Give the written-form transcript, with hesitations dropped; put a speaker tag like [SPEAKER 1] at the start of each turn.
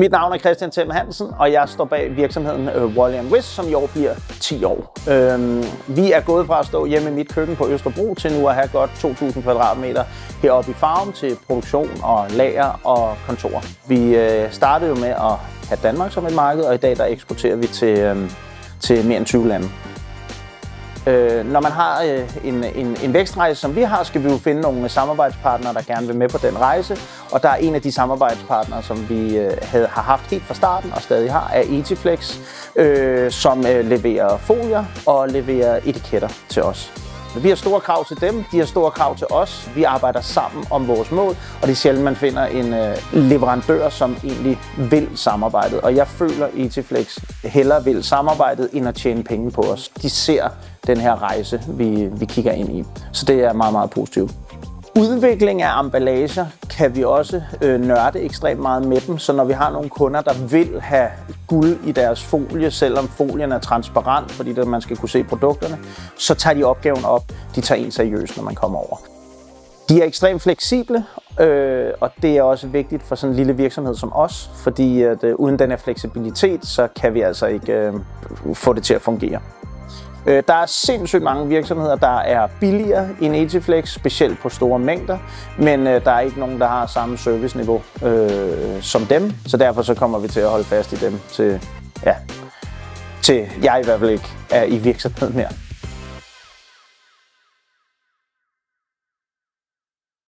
[SPEAKER 1] Mit navn er Christian Thiem Hansen, og jeg står bag virksomheden Wally & Wish, som i år bliver 10 år. Vi er gået fra at stå hjemme i mit køkken på Østerbro til nu at have godt 2.000 kvadratmeter heroppe i Farum til produktion og lager og kontor. Vi startede jo med at have Danmark som et marked, og i dag der eksporterer vi til mere end 20 lande. Når man har en vækstrejse, som vi har, skal vi jo finde nogle samarbejdspartnere, der gerne vil med på den rejse. Og der er en af de samarbejdspartnere, som vi har haft helt fra starten og stadig har, er Etiflex, som leverer folier og leverer etiketter til os. Vi har store krav til dem, de har store krav til os. Vi arbejder sammen om vores mål, og det er sjældent, man finder en leverandør, som egentlig vil samarbejdet. Og jeg føler, at Etiflex hellere vil samarbejdet, end at tjene penge på os. De ser den her rejse, vi kigger ind i. Så det er meget, meget positivt. Udvikling af emballager kan vi også nørde ekstremt meget med dem, så når vi har nogle kunder, der vil have guld i deres folie, selvom folien er transparent, fordi man skal kunne se produkterne, så tager de opgaven op. De tager en seriøst, når man kommer over. De er ekstremt fleksible, og det er også vigtigt for sådan en lille virksomhed som os, fordi uden den her fleksibilitet, så kan vi altså ikke få det til at fungere. Der er sindssygt mange virksomheder, der er billigere end Etiflex, specielt på store mængder, men der er ikke nogen, der har samme serviceniveau som dem, så derfor så kommer vi til at holde fast i dem til jeg i hvert fald ikke er i virksomheden mere.